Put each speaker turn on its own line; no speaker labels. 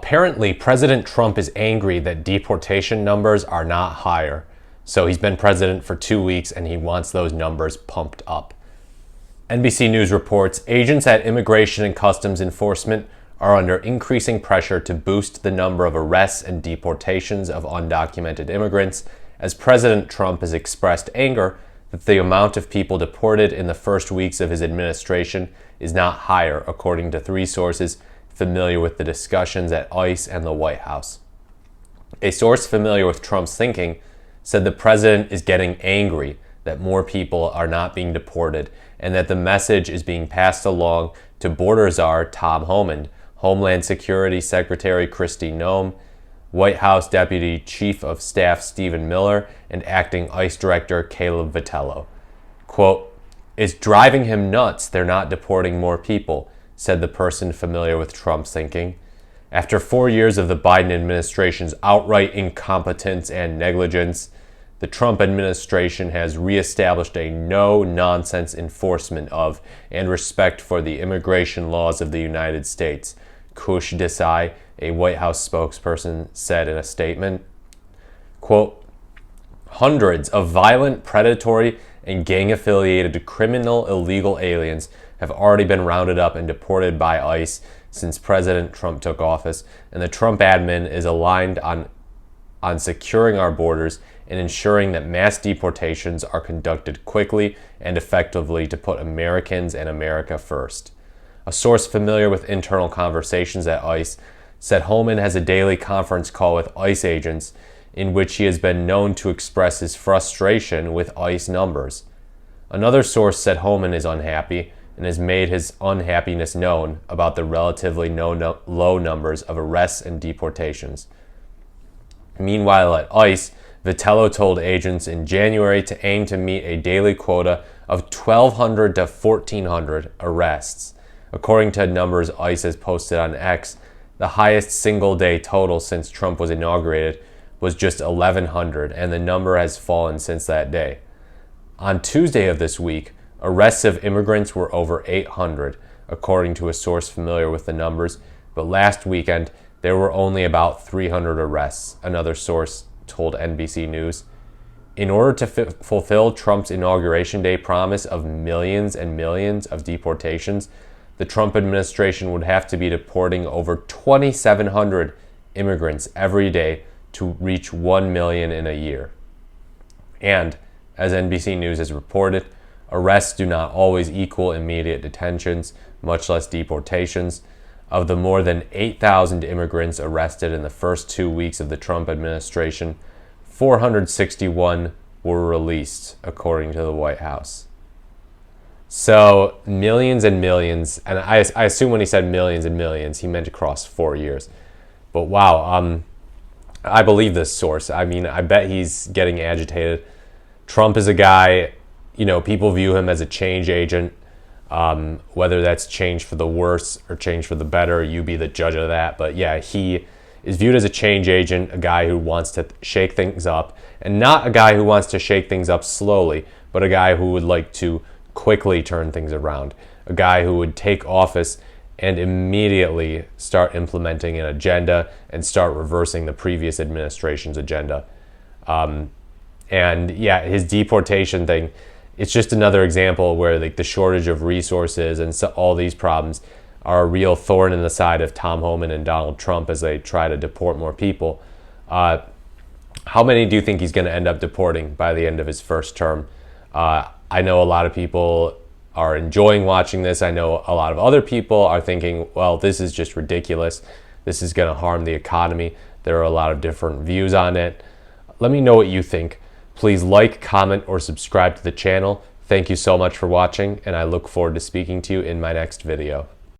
Apparently, President Trump is angry that deportation numbers are not higher. So he's been president for 2 weeks and he wants those numbers pumped up. NBC News reports agents at Immigration and Customs Enforcement are under increasing pressure to boost the number of arrests and deportations of undocumented immigrants, as President Trump has expressed anger that the amount of people deported in the first weeks of his administration is not higher, according to 3 sources familiar with the discussions at ICE and the White House. A source familiar with Trump's thinking said the president is getting angry that more people are not being deported and that the message is being passed along to border czar Tom Homan, Homeland Security Secretary Kristi Noem, White House Deputy Chief of Staff Stephen Miller, and Acting ICE Director Caleb Vitello. Quote, "It's driving him nuts they're not deporting more people," said the person familiar with Trump's thinking. After 4 years of the Biden administration's outright incompetence and negligence, the Trump administration has reestablished a no-nonsense enforcement of and respect for the immigration laws of the United States, Kush Desai, a White House spokesperson, said in a statement. Quote, "Hundreds of violent, predatory, and gang-affiliated criminal illegal aliens have already been rounded up and deported by ICE since President Trump took office, and the Trump admin is aligned on securing our borders and ensuring that mass deportations are conducted quickly and effectively to put Americans and America first." A source familiar with internal conversations at ICE said Homan has a daily conference call with ICE agents in which he has been known to express his frustration with ICE numbers. Another source said Homan is unhappy and has made his unhappiness known about the relatively low numbers of arrests and deportations. Meanwhile, at ICE, Vitello told agents in January to aim to meet a daily quota of 1,200 to 1,400 arrests. According to numbers ICE has posted on X, the highest single-day total since Trump was inaugurated was just 1,100, and the number has fallen since that day. On Tuesday of this week, arrests of immigrants were over 800, according to a source familiar with the numbers, but last weekend there were only about 300 arrests, another source told NBC News. In order to fulfill Trump's Inauguration Day promise of millions and millions of deportations, the Trump administration would have to be deporting over 2,700 immigrants every day to reach 1 million in a year. And, as NBC News has reported, arrests do not always equal immediate detentions, much less deportations. Of the more than 8,000 immigrants arrested in the first 2 weeks of the Trump administration, 461 were released, according to the White House. So millions and millions, and I assume when he said millions and millions, he meant across 4 years. But wow, I believe this source. I mean, I bet he's getting agitated. Trump is a guy, people view him as a change agent. Whether that's change for the worse or change for the better, you be the judge of that. But yeah, he is viewed as a change agent, a guy who wants to shake things up, and not a guy who wants to shake things up slowly, but a guy who would like to quickly turn things around, a guy who would take office and immediately start implementing an agenda and start reversing the previous administration's agenda. And yeah, his deportation thing, it's just another example where the shortage of resources and all these problems are a real thorn in the side of Tom Homan and Donald Trump as they try to deport more people. How many do you think he's going to end up deporting by the end of his first term? I know a lot of people are enjoying watching this. I know a lot of other people are thinking, well, this is just ridiculous. This is going to harm the economy. There are a lot of different views on it. Let me know what you think. Please like, comment, or subscribe to the channel. Thank you so much for watching, and I look forward to speaking to you in my next video.